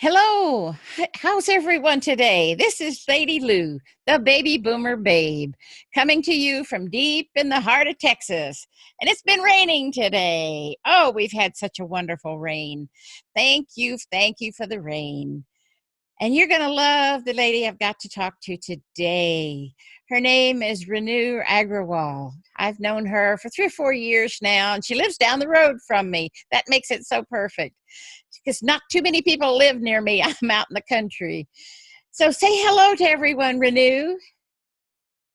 Hello, how's everyone today? This is Lady Lou, the baby boomer babe, coming to you from deep in the heart of Texas. And it's been raining today. Oh, we've had such a wonderful rain. Thank you for the rain. And you're going to love the lady I've got to talk to today. Her name is Renu Agrawal. I've known her for 3 or 4 years now, and she lives down the road from me. That makes it so perfect because not too many people live near me. I'm out in the country. So say hello to everyone, Renu.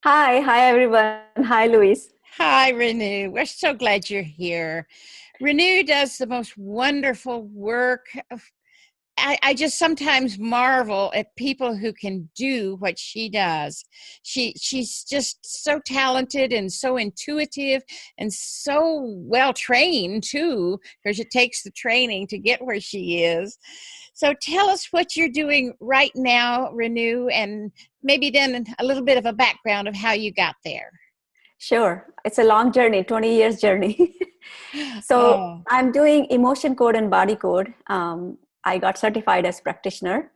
Hi everyone. Hi, Luis. Hi, Renu. We're so glad you're here. Renu does the most wonderful work. I just sometimes marvel at people who can do what she does. She's just so talented and so intuitive and so well trained too, because it takes the training to get where she is. So tell us what you're doing right now, Renu, and maybe then a little bit of a background of how you got there. Sure. It's a long journey, 20 years journey. So Oh, I'm doing emotion code and body code. I got certified as practitioner.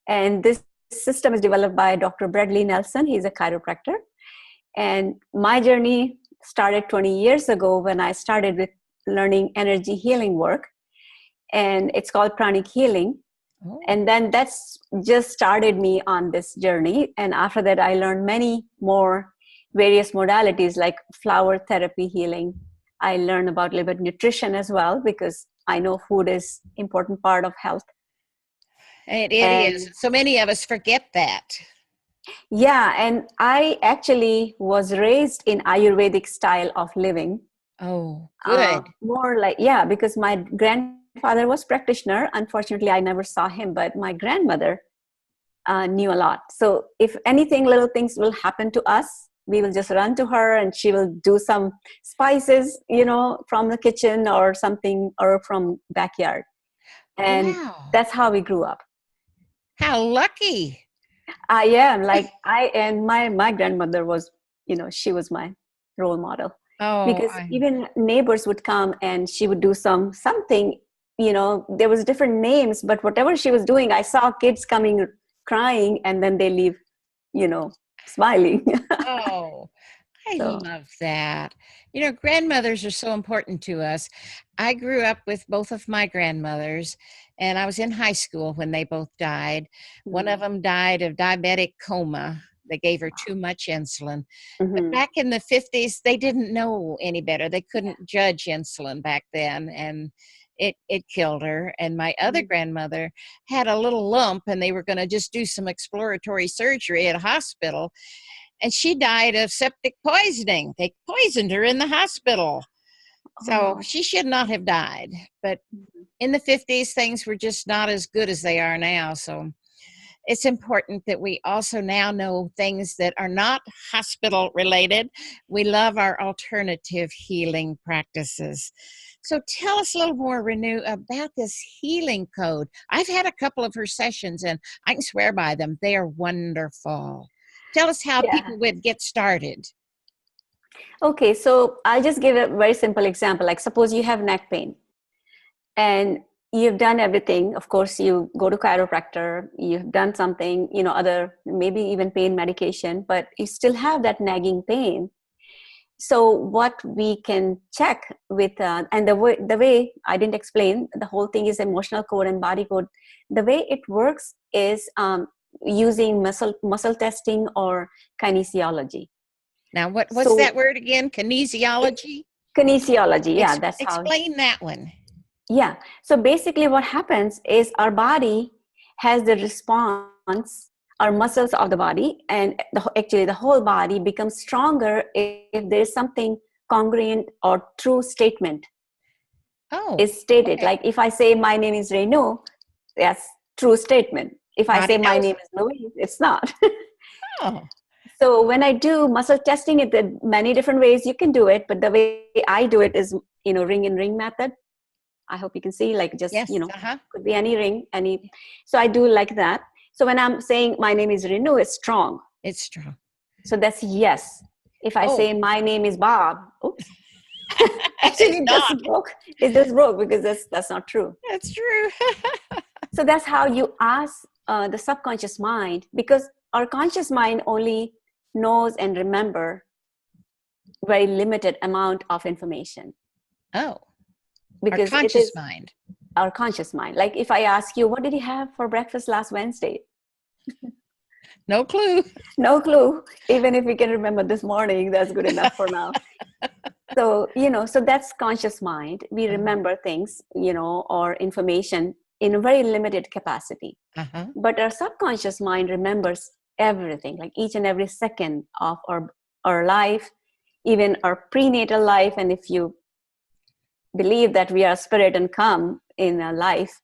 And this system is developed by Dr. Bradley Nelson. He's a chiropractor. And my journey started 20 years ago when I started with learning energy healing work. And it's called pranic healing. oh. And then that's just started me on this journey. And after that, I learned many more various modalities like flower therapy healing. I learned about a little bit nutrition as well, because I know food is important part of health. It is. And So many of us forget that. yeah, and I actually was raised in Ayurvedic style of living. Oh, good. More like, yeah, because my grandfather was practitioner. Unfortunately, I never saw him, but my grandmother knew a lot. So if anything, little things will happen to us, we will just run to her and she will do some spices, from the kitchen or something, or from backyard. And Wow. that's how we grew up. How lucky. I am like, and my grandmother was, she was my role model, Oh, because even neighbors would come and she would do something, there was different names, but whatever she was doing, I saw kids coming crying and then they leave, you know, smiling. oh, I So, love that. Grandmothers are so important to us. I grew up with both of my grandmothers, and I was in high school when they both died. One of mm, them died of diabetic coma. They gave her too much insulin. But mhm. back in the 50s, they didn't know any better. They Yeah. couldn't judge insulin back then, and it killed her. And my other Mhm. grandmother had a little lump, and they were going to just do some exploratory surgery at a hospital, and she died of septic poisoning. They poisoned her in the hospital. Oh So no. she should not have died. But Mhm. in the 50s, things were just not as good as they are now. So it's important that we also now know things that are not hospital related. We love our alternative healing practices. So tell us a little more, Renu, about this healing code. I've had a couple of her sessions and I can swear by them. They are wonderful. Tell us how Yeah. people would get started. Okay, so I'll just give a very simple example. Like, suppose you have neck pain and you've done everything. Of course, you go to chiropractor, you've done something, other, maybe even pain medication, but you still have that nagging pain. So what we can check with, and the way I didn't explain, the whole thing is emotional code and body code. The way it works is using muscle testing or kinesiology. Now, what's that So word again? Kinesiology? kinesiology, yeah, that's how. Explain that one. Yeah. So basically what happens is our body has the response, our muscles of the body, and actually the whole body becomes stronger if there is something congruent or true statement Oh, is stated. okay. Like if I say my name is Renu, that's true statement. If I Body say my knows name it. is Louise, it's not. Oh, So when I do muscle testing, it there are many different ways you can do it, but the way I do it is, ring in ring method. I hope you can see, like, just, yes. Uh-huh. could be any ring, any. So I do like that. So when I'm saying my name is Renu, it's strong. It's strong. So that's yes. If I Oh, say my name is Bob, oops. it's Actually, it not. just broke. It just broke because that's not true. That's true. So that's how you ask the subconscious mind, because our conscious mind only knows and remember very limited amount of information. Oh, our Because it conscious is mind. our conscious mind. Like if I ask you, what did you have for breakfast last Wednesday? No clue. No clue. Even if you can remember this morning, that's good enough for now. So, so that's conscious mind. We remember things, or information in a very limited capacity. Uh-huh. But our subconscious mind remembers everything, like each and every second of our life, even our prenatal life. And if you believe that we are spirit and come in a life,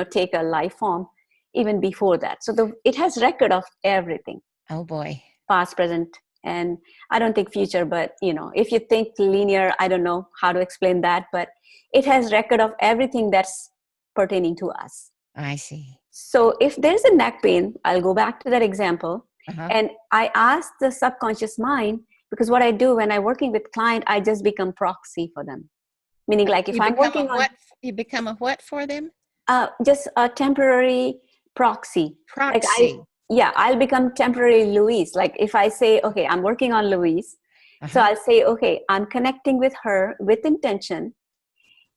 take a life form, even before that. So it has record of everything. Oh boy. Past, present, and I don't think future, but if you think linear, I don't know how to explain that, but it has record of everything that's pertaining to us. I see. So if there's a neck pain, I'll go back to that example. And I ask the subconscious mind, because what I do when I'm working with client, I just become proxy for them. Meaning, like if I'm working on, you become a what for them? Just a temporary proxy. Proxy. I'll become temporary Louise. Like if I say, okay, I'm working on Louise. So I'll say, okay, I'm connecting with her with intention.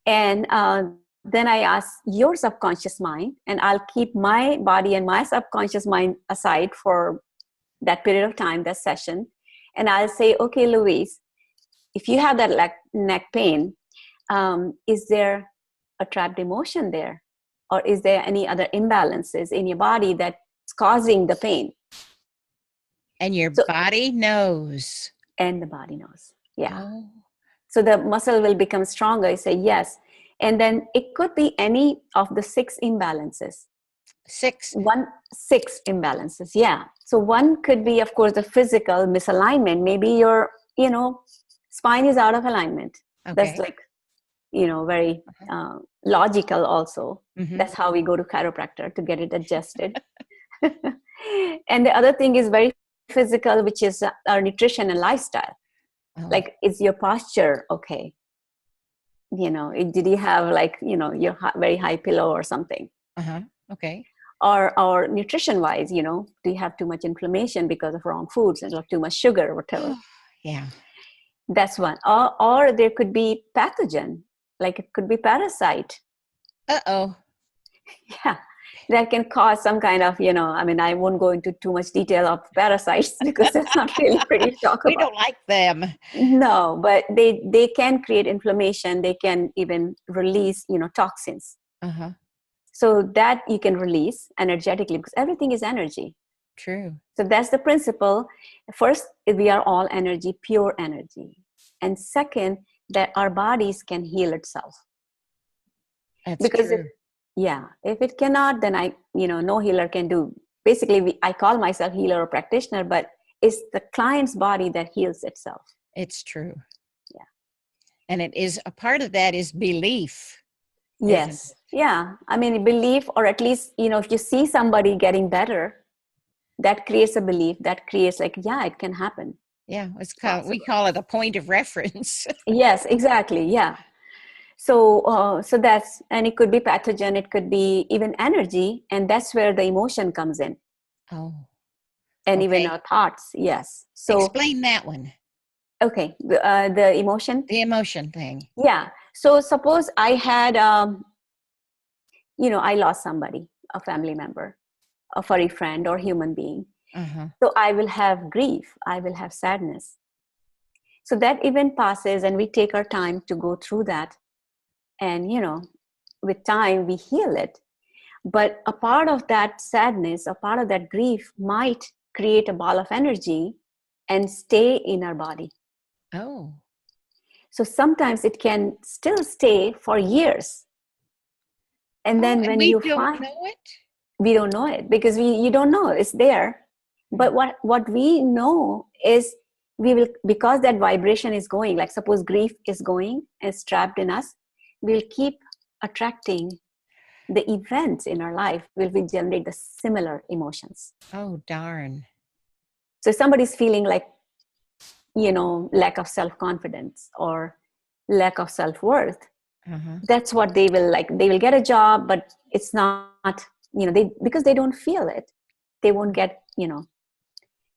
And then I ask your subconscious mind, and I'll keep my body and my subconscious mind aside for that period of time, that session. And I'll say, okay, Louise, if you have that neck pain, is there a trapped emotion there? Or is there any other imbalances in your body that's causing the pain? And your body knows. And the body knows. Yeah. Oh. So the muscle will become stronger. You say yes. And then it could be any of the 6 imbalances. 6? 6 imbalances. Yeah. So one could be, of course, the physical misalignment. Maybe your, spine is out of alignment. Okay. That's like, very logical also. That's how we go to chiropractor to get it adjusted. And the other thing is very physical, which is our nutrition and lifestyle. Like, is your posture okay? Did you have your very high pillow or something? Okay. Or nutrition wise, do you have too much inflammation because of wrong foods and too much sugar or whatever? Yeah. That's one. Or there could be pathogen, like it could be parasite. Uh-oh. Yeah. That can cause some kind of, I won't go into too much detail of parasites because that's not really pretty to talk about. We don't like them. No, but they can create inflammation. They can even release, toxins. So that you can release energetically, because everything is energy. True. So that's the principle. First, we are all energy, pure energy. And second, that our bodies can heal itself. That's true. If it cannot, then no healer can do. Basically, I call myself healer or practitioner, but it's the client's body that heals itself. It's true. Yeah. And it is, a part of that is belief. Yes. Yeah. Belief, or at least, if you see somebody getting better, that creates a belief, that creates it can happen. Yeah. We call it a point of reference. Yes, exactly. Yeah. So that's, and it could be pathogen, it could be even energy, and that's where the emotion comes in. Oh. And even our thoughts. Yes. So explain that one. Okay. The emotion. The emotion thing. Yeah. So suppose I had, I lost somebody, a family member, a furry friend or human being. So I will have grief. I will have sadness. So that event passes and we take our time to go through that. And, with time we heal it. But a part of that sadness, a part of that grief might create a ball of energy and stay in our body. Oh. So sometimes it can still stay for years. And then when you find it? We don't know it, because you don't know it's there. But what we know is because that vibration is going, like suppose grief is going and it's trapped in us, we'll keep attracting the events in our life will generate the similar emotions. Oh, darn. So if somebody's feeling like, lack of self-confidence or lack of self-worth, that's what they will like. They will get a job, but it's not because they don't feel it, they won't get,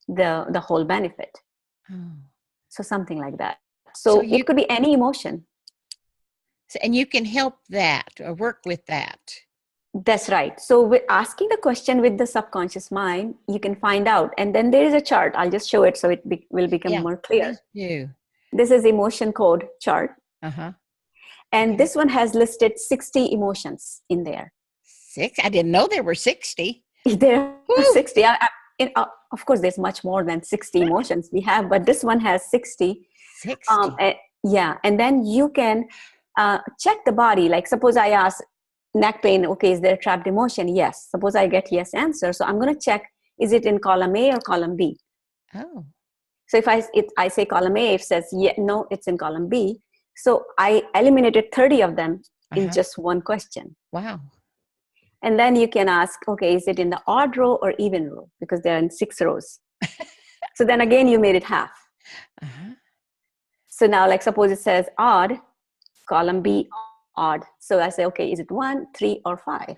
the whole benefit. Oh. So something like that. So So it could be any emotion. And you can help that or work with that. That's right. So with asking the question with the subconscious mind, you can find out. And then there is a chart. I'll just show it so it will become more clear. You. This is emotion code chart. Uh-huh. And this one has listed 60 emotions in there. 6? I didn't know there were 60. There are 60. Of course, there's much more than 60 emotions we have, but this one has 60. 60. Yeah. And then you can check the body. Like suppose I ask neck pain, okay, is there a trapped emotion? Yes. Suppose I get yes answer. So I'm going to check, is it in column A or column B? Oh. So if I say column A, it says, yeah, no, it's in column B. So I eliminated 30 of them in just one question. Wow. And then you can ask, okay, is it in the odd row or even row? Because they're in 6 rows. So then again, you made it half. So now, like suppose it says odd, column B, odd. So I say, okay, is it 1, 3, or 5?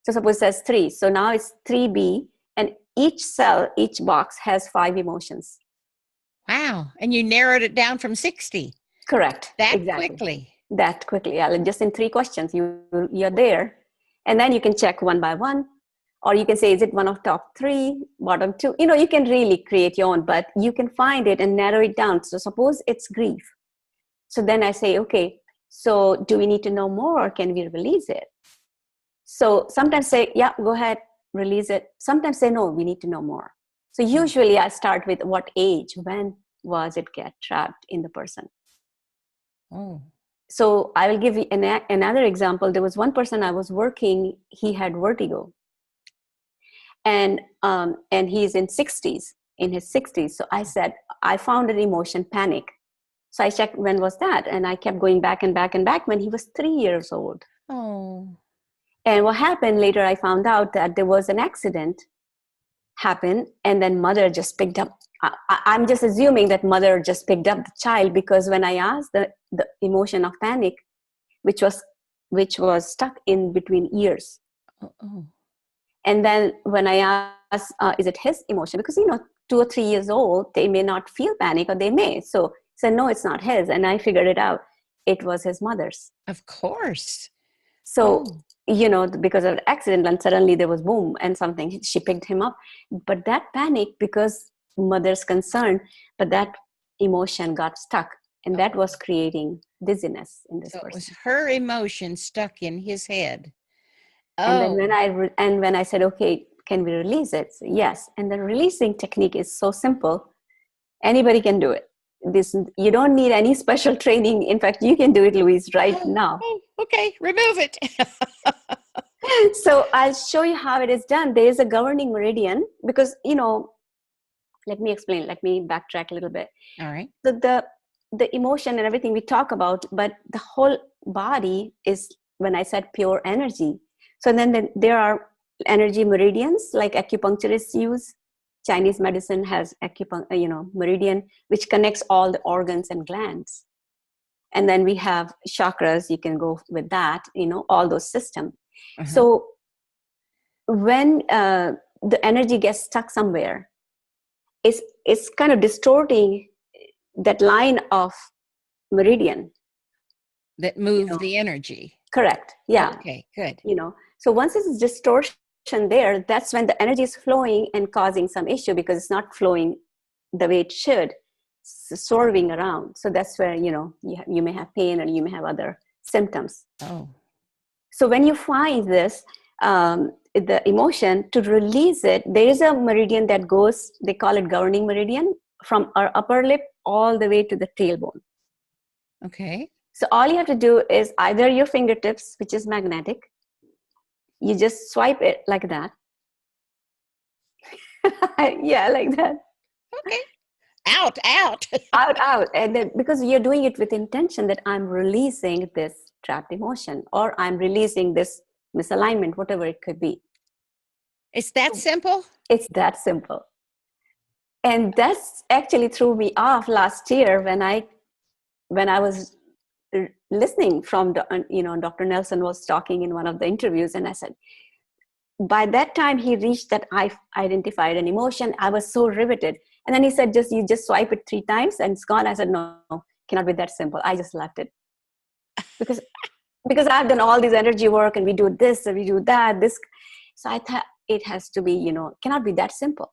So suppose it says 3. So now it's 3B, and each cell, each box has 5 emotions. Wow. And you narrowed it down from 60. Correct. Quickly. That quickly. Yeah, just in 3 questions, you're there. And then you can check one by one. Or you can say, is it one of top 3, bottom 2? You can really create your own, but you can find it and narrow it down. So suppose it's grief. So then I say, okay, so do we need to know more or can we release it? So sometimes say, yeah, go ahead, release it. Sometimes say, no, we need to know more. So usually I start with what age, when was it get trapped in the person? Oh. So I will give you another example. There was one person I was working, he had vertigo. And he's in his 60s. So I said, I found an emotion, panic. So I checked when was that? And I kept going back and back and back when he was 3 years old. Oh. And what happened later, I found out that there was an accident happened and then mother just picked up. I'm just assuming that mother just picked up the child, because when I asked the emotion of panic, which was stuck in between ears. Oh. And then when I asked, is it his emotion? Because, 2 or 3 years old, they may not feel panic, or they may. So said, no, it's not his. And I figured it out. It was his mother's. Of course. So, because of the accident, and suddenly there was boom and something, she picked him up. But that panic, because mother's concern, but that emotion got stuck. And that was creating dizziness in this person. It was her emotion stuck in his head. And then when I said, okay, can we release it? So, yes. And the releasing technique is so simple. Anybody can do it. You don't need any special training. In fact, you can do it, Louise, right now. Oh, okay, remove it. So I'll show you how it is done. There is a governing meridian, because, let me explain. Let me backtrack a little bit. All right. So the emotion and everything we talk about, but the whole body is, when I said pure energy. So then there are energy meridians like acupuncturists use. Chinese medicine has meridian, which connects all the organs and glands. And then we have chakras. You can go with that, all those systems. So when the energy gets stuck somewhere, it's kind of distorting that line of meridian that moves the energy. Correct. Yeah. Okay, good. So once it's distortion there, that's when the energy is flowing and causing some issue, because it's not flowing the way it should. It's swerving around. So that's where, you may have pain, or you may have other symptoms. Oh. So when you find this, the emotion, to release it, there is a meridian that goes, they call it governing meridian, from our upper lip all the way to the tailbone. Okay. So all you have to do is either your fingertips, which is magnetic, you just swipe it like that. Yeah, like that. Okay. Out. out. And then, because you're doing it with intention that I'm releasing this trapped emotion, or I'm releasing this misalignment, whatever it could be. It's that simple? It's that simple. And that's actually threw me off last year when I was listening from, Dr. Nelson was talking in one of the interviews, and I said, by that time he reached that I identified an emotion. I was so riveted. And then he said, you just swipe it 3 times and it's gone. I said, no, cannot be that simple. I just left it because I've done all this energy work and we do this and we do that. So I thought it has to be, cannot be that simple.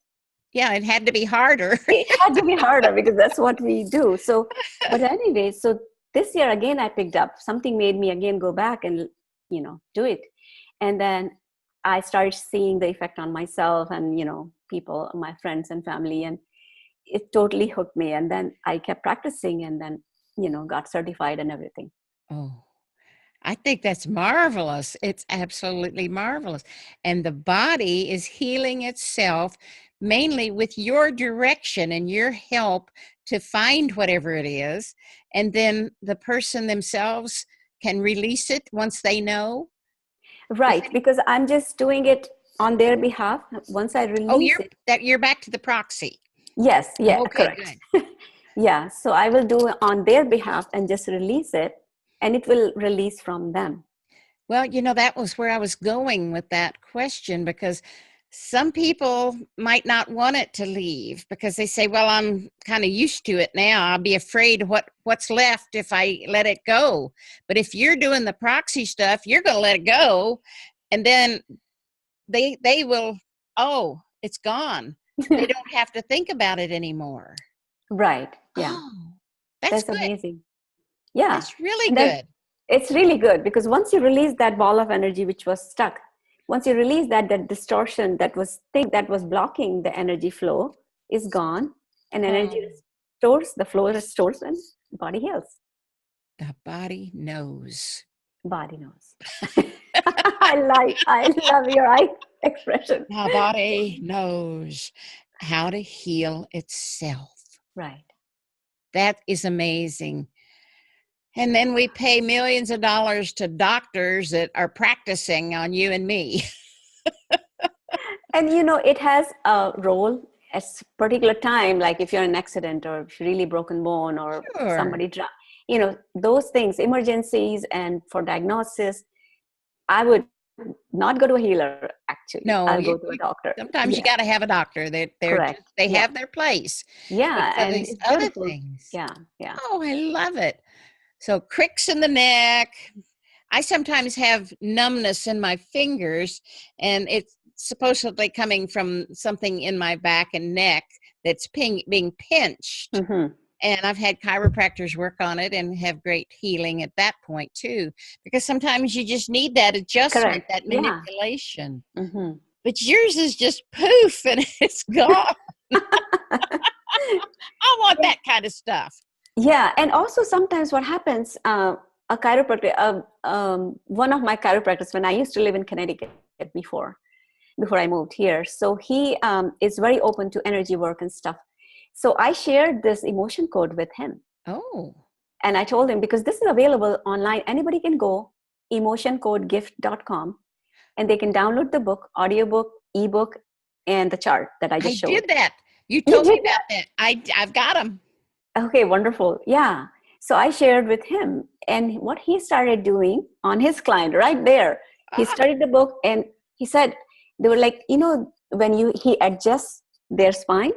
Yeah, it had to be harder. It had to be harder because that's what we do. So, but anyway, so this year again, I picked up something made me again go back and, do it. And then I started seeing the effect on myself and, people, my friends and family, and it totally hooked me. And then I kept practicing and then, got certified and everything. Oh, I think that's marvelous. It's absolutely marvelous. And the body is healing itself mainly with your direction and your help to find whatever it is. And then the person themselves can release it once they know. Right. Because I'm just doing it on their behalf. Once I release You're back to the proxy. Yes. Yeah. Okay, Correct. Yeah. So I will do it on their behalf and just release it, and it will release from them. Well, that was where I was going with that question, because some people might not want it to leave because they say, well, I'm kind of used to it now. I'll be afraid what's left if I let it go. But if you're doing the proxy stuff, you're going to let it go. And then they will, oh, it's gone. They don't have to think about it anymore. Right. Yeah. Oh, that's good. Amazing. Yeah. That's really good. It's really good because once you release that ball of energy which was stuck, once you release that distortion that was blocking the energy flow is gone, and energy restores, the flow restores, and body heals. The body knows. Body knows. I love your eye expression. The body knows how to heal itself. Right. That is amazing. And then we pay millions of dollars to doctors that are practicing on you and me. And it has a role at a particular time, like if you're in an accident or if you're really broken bone or somebody those things, emergencies, and for diagnosis, I would not go to a healer, actually. No, I'll go to a doctor. Sometimes you got to have a doctor. They have their place. Yeah, and these other things. Yeah. Oh, I love it. So cricks in the neck. I sometimes have numbness in my fingers, and it's supposedly coming from something in my back and neck that's being pinched. Mm-hmm. And I've had chiropractors work on it and have great healing at that point too, because sometimes you just need that adjustment, that manipulation. Yeah. Mm-hmm. But yours is just poof and it's gone. I want that kind of stuff. Yeah, and also sometimes what happens, a chiropractor, one of my chiropractors, when I used to live in Connecticut before I moved here, so he is very open to energy work and stuff. So I shared this emotion code with him. Oh. And I told him, because this is available online, anybody can go emotioncodegift.com and they can download the book, audiobook, ebook, and the chart that I just showed. I did that. You told me about that. I've got them. Okay, wonderful. Yeah. So I shared with him, and what he started doing on his client right there, he studied the book, and he said, they were like, when he adjusts their spine,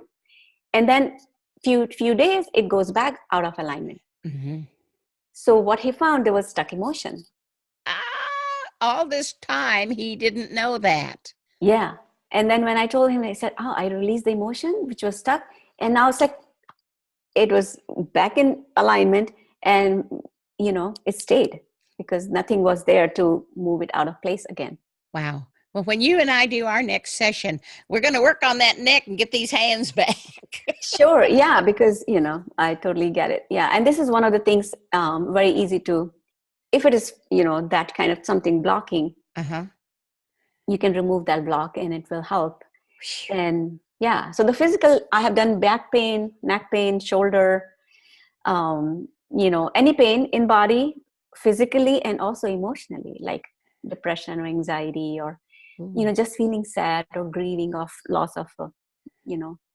and then few days, it goes back out of alignment. Mm-hmm. So what he found, there was stuck emotion. All this time, he didn't know that. Yeah. And then when I told him, I said, I released the emotion, which was stuck. And now it's like, it was back in alignment, and, it stayed because nothing was there to move it out of place again. Wow. Well, when you and I do our next session, we're going to work on that neck and get these hands back. Sure. Yeah. Because, I totally get it. Yeah. And this is one of the things, very easy to, if it is, that kind of something blocking, you can remove that block and it will help. And yeah. So the physical, I have done back pain, neck pain, shoulder, any pain in body, physically and also emotionally, like depression or anxiety or, just feeling sad or grieving of loss of a,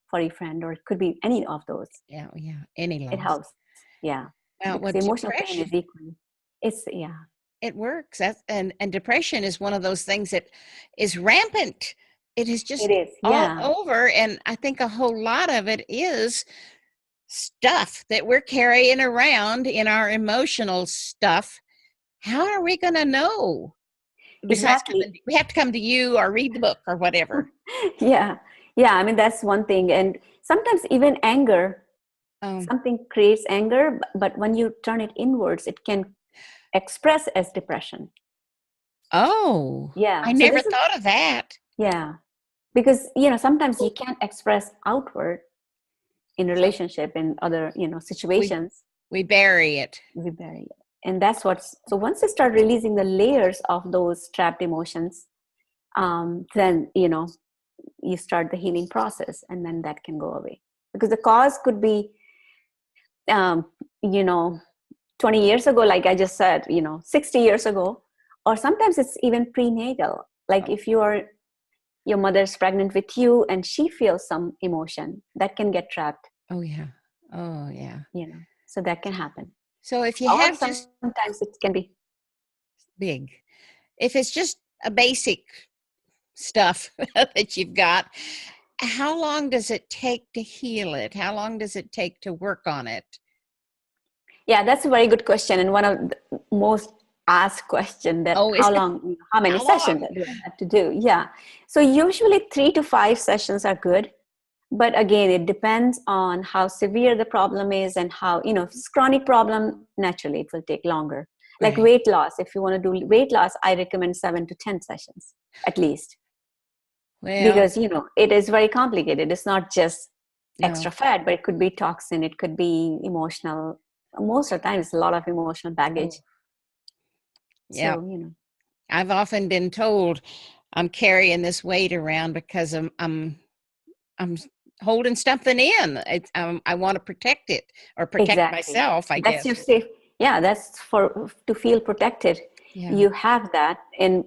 furry friend, or it could be any of those. Yeah. Any loss. It helps. Yeah. Well, because emotional pain is equal. It works. And depression is one of those things that is rampant. It is It just is, all yeah. over. And I think a whole lot of it is stuff that we're carrying around in our emotional stuff. How are we going to know? Besides, Exactly. we have to come to you or read the book or whatever. Yeah. Yeah. I mean, that's one thing. And sometimes even anger, Um, something creates anger, but when you turn it inwards, it can express as depression. oh, I Yeah. So never this is, thought of that. yeah, because, sometimes you can't express outward in So relationship and other, we situations. we bury it. We bury it. And that's what's, so once you start releasing the layers of those trapped emotions, then, you start the healing process, and then that can go away. Because the cause could be, um, you know, 20 years ago, like I just said, 60 years ago, or sometimes it's even prenatal. Like Oh, if your mother's pregnant with you and she feels some emotion that can get trapped, oh yeah. Oh yeah. so that can happen. So if you Or have just sometimes it can be, big, if it's just a basic stuff that you've got, how long does it take to heal it? How long does it take to work on it? yeah, that's a very good question. And one of the most asked question, that Oh, is how it long, how many how sessions long? do I have to do? Yeah. So usually 3 to 5 sessions are good. But again, it depends on how severe the problem is and how, if it's chronic problem, naturally it will take longer. Like Right. weight loss, if you want to do weight loss, I recommend 7 to 10 sessions at least, Well, because, it is very complicated. It's not just no. extra fat, but it could be toxin, it could be emotional. Most of the time, it's a lot of emotional baggage. Oh, yeah. So, I've often been told I'm carrying this weight around because I'm holding something in. I want to protect it or protect exactly. myself, I That's your guess. safe. Yeah, that's for to feel protected. Yeah. You have that, and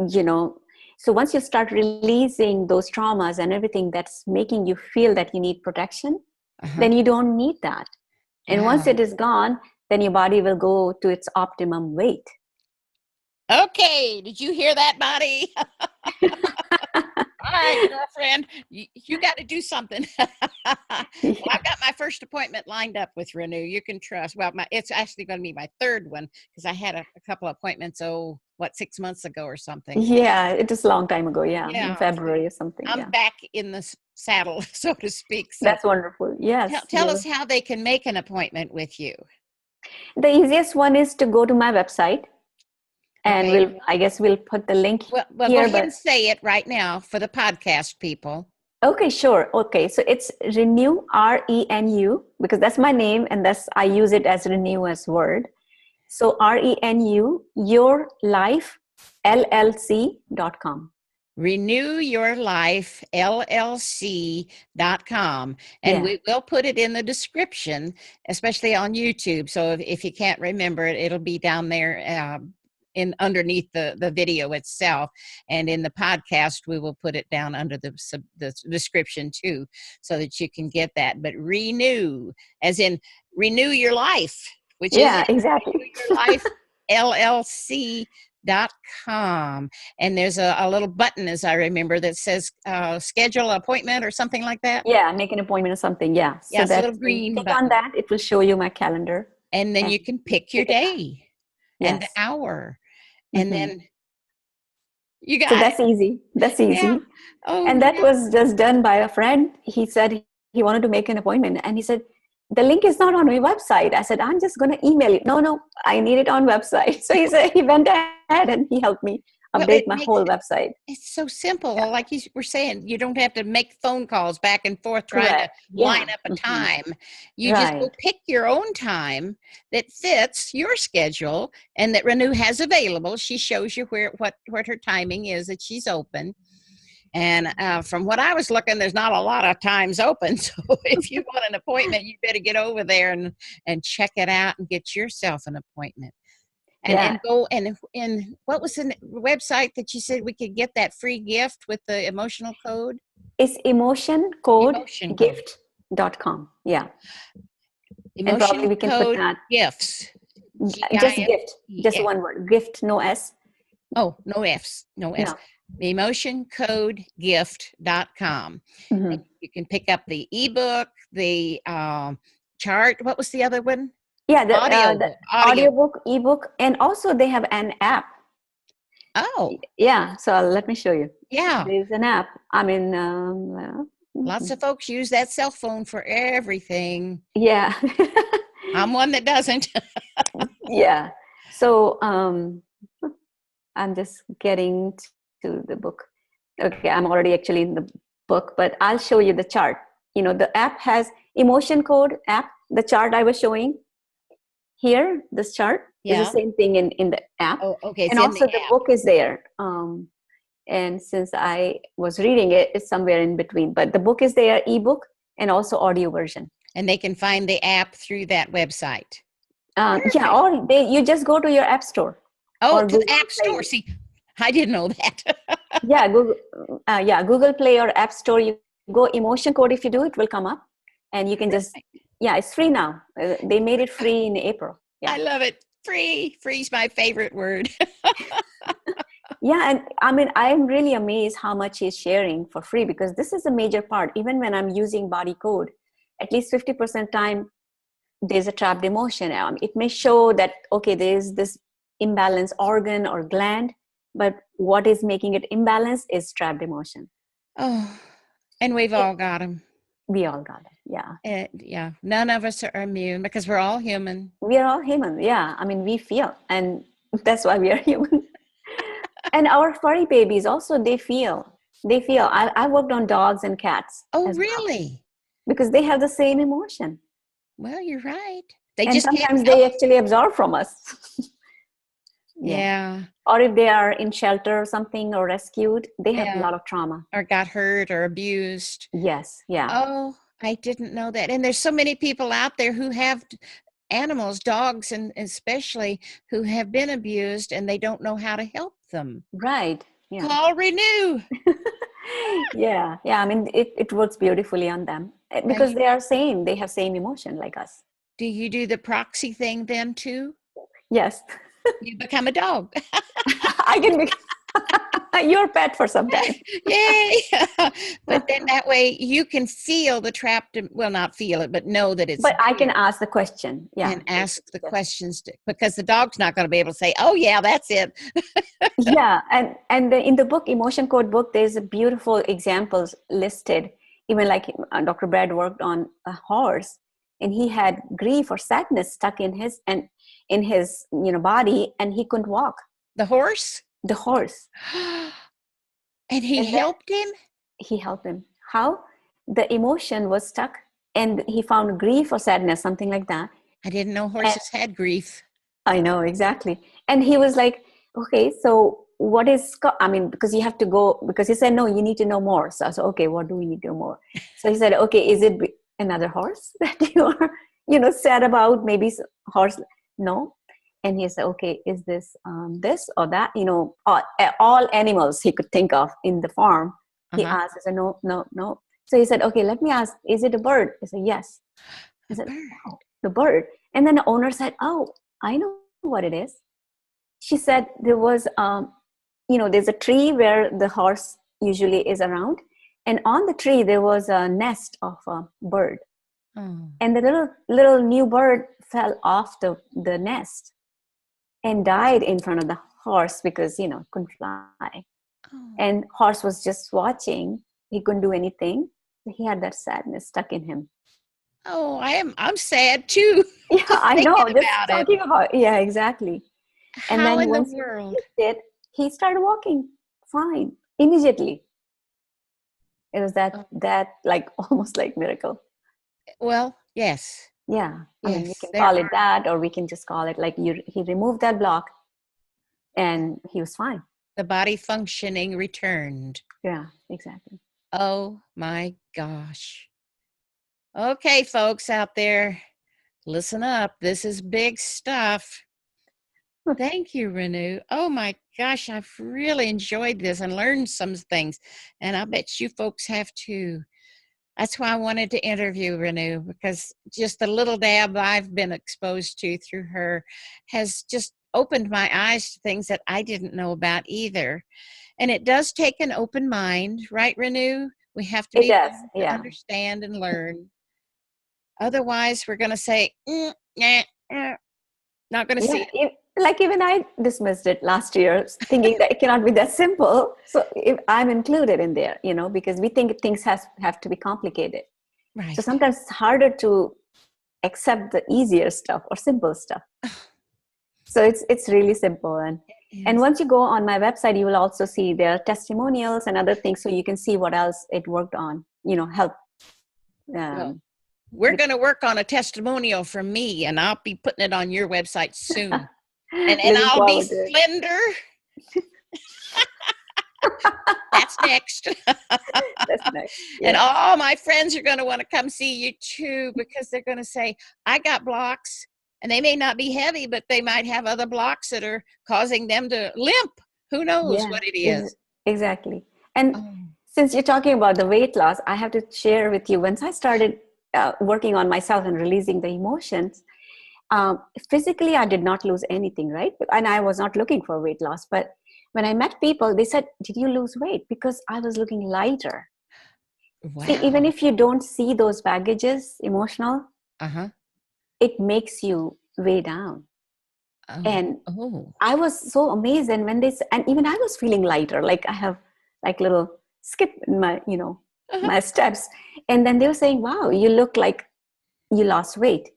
you know. So once you start releasing those traumas and everything that's making you feel that you need protection, Uh-huh. then you don't need that. And once Yeah. it is gone, then your body will go to its optimum weight. Okay. Did you hear that, body? All right, girlfriend, you got to do something. Well, Yeah. I've got my first appointment lined up with Renu. You can trust. Well, it's actually going to be my third one because I had a couple of appointments, 6 months ago or something. Yeah, it was a long time ago. Yeah, in Yeah, so February or something. I'm Yeah, back in the saddle, so to speak. So that's wonderful. Yes, tell us how they can make an appointment with you. the easiest one is to go to my website, and Okay. I guess we'll put the link Well, go here. ahead But and say it right now for the podcast people. okay, sure. Okay, so it's Renew, Renu, because that's my name, and that's I use it as Renew as word. So Renu, Your Life LLC.com. renewyourlifellc.com, and Yeah. we will put it in the description, especially on YouTube. So if you can't remember it, it'll be down there in underneath the video itself, and in the podcast we will put it down under the description too, so that you can get that. But renew, as in renew your life, which is Yeah, it, exactly. renew your life LLC.com, and there's a little button, as I remember, that says schedule an appointment or something like that. Yeah, make an appointment or something. Yeah. So Yes, a that little when you green click on button, that, it will show you my calendar, and then and you can you pick your pick a time. day and the Yes. hour, and Hmm. then you So got it. that's easy. That's Yeah. easy. Oh And that yeah. was just done by a friend. He said he wanted to make an appointment, and he said, the link is not on my website. I said, I'm just going to email you. No, I need it on website. So he said, he went ahead and he helped me Well, update it my makes whole website. it's so simple. Yeah. Like you were saying, you don't have to make phone calls back and forth trying to Correct. line Yeah. up a Hmm. time. You just go Right. pick your own time that fits your schedule and that Renu has available. She shows you what her timing is that she's open. And from what I was looking, there's not a lot of times open. So if you want an appointment, you better get over there and check it out and get yourself an appointment. Yeah. And go and what was the website that you said we could get that free gift with the emotional code? It's Emotion code. emotioncodegift.com. Yeah. And probably Emotion we can put code that. gifts. Just gift, just G-I-F-T. one word, gift, no S. Oh, no F's, no S. No. Emotioncodegift.com. Mhm. You can pick up the ebook, the chart. What was the other one? Yeah, Audio the book. Audio. audiobook, ebook, and also they have an app. Oh, Yeah, so let me show you. yeah. There's an app. I mean, Lots of folks use that cell phone for everything. yeah. I'm one that doesn't. Yeah. So I'm just getting to the book. Okay, I'm already actually in the book, but I'll show you the chart. The app has emotion code app. The chart I was showing here, this chart is the Yeah. same thing in the app. Oh, okay. It's And in the also the app. book is there. And since I was reading it, it's somewhere in between. But the book is there, ebook, and also audio version. And they can find the app through that website. Yeah, Perfect. or you just go to your app store Oh, or to the Google app Play. store. See, I didn't know that. Yeah, Google Play or App Store. You go emotion code. If you do, it will come up, and you can just it's free now. They made it free in April. Yeah. I love it. Free. Free's my favorite word. Yeah, and I mean, I'm really amazed how much he's sharing for free, because this is a major part. Even when I'm using body code, at least 50% time, there's a trapped emotion. It may show that, okay, there's this imbalanced organ or gland, but what is making it imbalanced is trapped emotion. Oh, and we've all got them. We all got it. Yeah. Yeah. None of us are immune because we're all human. We are all human. Yeah. I mean, we feel, and that's why we are human. And our furry babies also, they feel. I worked on dogs and cats Oh, as well, really? because they have the same emotion. Well, you're right. They And just can't sometimes tell they us. actually absorb from us. Yeah. Yeah. Or if they are in shelter or something or rescued, they have a Yeah. lot of trauma. Or got hurt or abused. Yes. Yeah. Oh, I didn't know that. And there's so many people out there who have animals, dogs, and especially who have been abused and they don't know how to help them. Right. Yeah. Call Renew. Yeah. Yeah. I mean, it works beautifully on them Now, because they are same. They have same emotion like us. do you do the proxy thing then too? Yes. You become a dog. I can be your pet for some time. Yay. But then that way you can feel the trapped, well, not feel it, but know that it's But I can there ask the question. Yeah. and ask the questions because the dog's not going to be able to say, oh, yeah, that's it. Yeah. And in the book, Emotion Code book, there's a beautiful examples listed. Even like Dr. Brad worked on a horse, and he had grief or sadness stuck in his body, and he couldn't walk. The horse? The horse. And he And then helped him? he helped him. How? The emotion was stuck, and he found grief or sadness, something like that. I didn't know And horses had grief. I know, exactly. And he was like, okay, so what is, I mean, because you have to go, because he said, no, you need to know more. So I said, okay, what do we need to know more? So he said, okay, is it another horse that you are, sad about? Maybe horse? No. And he said, okay, is this this or that? All animals he could think of in the farm. He asked, I said, no, no, no. So he said, okay, let me ask, is it a bird? I said, yes. He said, oh, the bird. And then the owner said, oh, I know what it is. She said there was, there's a tree where the horse usually is around. And on the tree, there was a nest of a bird. Oh. And the little new bird fell off the nest and died in front of the horse because, couldn't fly. Oh. And horse was just watching. He couldn't do anything. He had that sadness stuck in him. Oh, I'm sad too. Yeah, I know. Just about talking about, yeah, exactly. And How then in the once world? he started walking fine immediately. It was that like almost like miracle. Well, yes. Yeah. I mean, we Yes. can call it that, or we can just call it like he removed that block and he was fine. The body functioning returned. Yeah, exactly. Oh my gosh. Okay, folks out there, listen up. This is big stuff. Thank you, Renu. Oh my gosh, I've really enjoyed this and learned some things. And I bet you folks have too. That's why I wanted to interview Renu, because just the little dab I've been exposed to through her has just opened my eyes to things that I didn't know about either. And it does take an open mind, right, Renu? We have to It be does, willing to yeah. understand and learn. Otherwise, we're going to say, nah, not going to see Yeah, it. like even I dismissed it last year, thinking that it cannot be that simple. So if I'm included in there, because we think things have to be complicated. So Right. sometimes it's harder to accept the easier stuff or simple stuff. So it's really simple. And Yes. once you go on my website, you will also see their testimonials and other things, so you can see what else it worked on. Help. Well, Um, we're going to work on a testimonial from me, and I'll be putting it on your website soon. And Looking I'll be forward to it. slender. That's next. That's nice. And Yeah. all my friends are going to want to come see you too, because they're going to say, I got blocks, and they may not be heavy, but they might have other blocks that are causing them to limp. Who knows Yeah, what it is? exactly. And Oh, since you're talking about the weight loss, I have to share with you, once I started working on myself and releasing the emotions, physically, I did not lose anything, right? And I was not looking for weight loss. But when I met people, they said, did you lose weight? Because I was looking lighter. See, even wow. if you don't see those baggages, emotional, Uh-huh. it makes you way down. Oh, And oh. I was so amazed. And and even I was feeling lighter, like I have like little skip in my, Uh-huh. my steps. And then they were saying, wow, you look like you lost weight.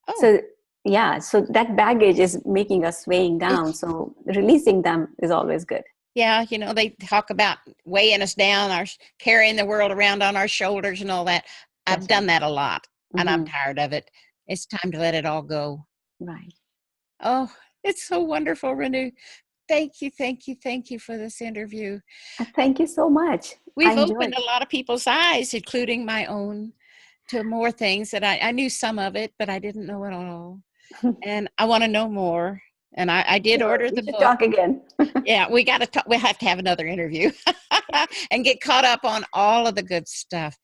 Oh, So yeah, so that baggage is making us weighing down. So releasing them is always good. yeah. They talk about weighing us down, carrying the world around on our shoulders and all that. I've That's right. done that a lot, and I'm Hmm. tired of it. It's time to let it all go. Right. Oh, it's so wonderful, Renu. Thank you, thank you, thank you for this interview. Thank you so much. I We've opened enjoyed. a lot of people's eyes, including my own, to more things that I knew some of it, but I didn't know it all. And I want to know more. And I did Sure, order we the should book. talk again. Yeah, we got to talk. We have to have another interview and get caught up on all of the good stuff.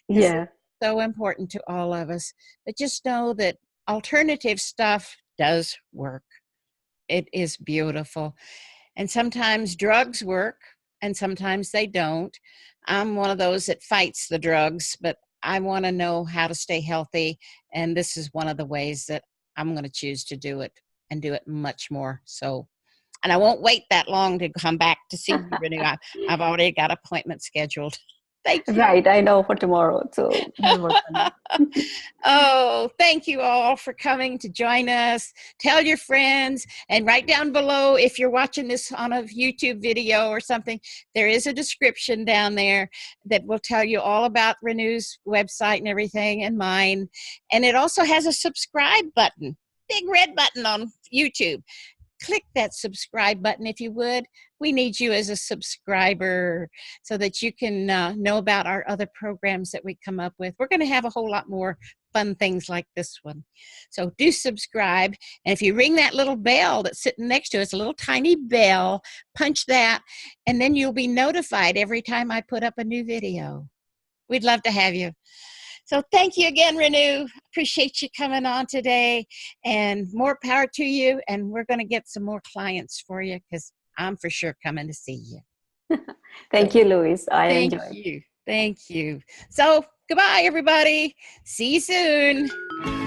This is Yeah. so important to all of us. But just know that alternative stuff does work. It is beautiful. And sometimes drugs work and sometimes they don't. I'm one of those that fights the drugs, but I want to know how to stay healthy. And this is one of the ways that I'm going to choose to do it, and do it much more. So, and I won't wait that long to come back to see you, Renu. I've already got appointments scheduled. Thank you. Right. I know for tomorrow. So we'll work on that. Oh, thank you all for coming to join us. Tell your friends, and right down below, if you're watching this on a YouTube video or something, there is a description down there that will tell you all about Renu's website and everything, and mine. And it also has a subscribe button, big red button on YouTube. Click that subscribe button if you would. We need you as a subscriber so that you can know about our other programs that we come up with. We're going to have a whole lot more fun things like this one. So do subscribe. And if you ring that little bell that's sitting next to us, a little tiny bell, punch that, and then you'll be notified every time I put up a new video. We'd love to have you. So thank you again, Renu. Appreciate you coming on today, and more power to you. And we're going to get some more clients for you, because I'm for sure coming to see you. So Thank you, Louise. I thank enjoyed. you. Thank you. So goodbye, everybody. See you soon.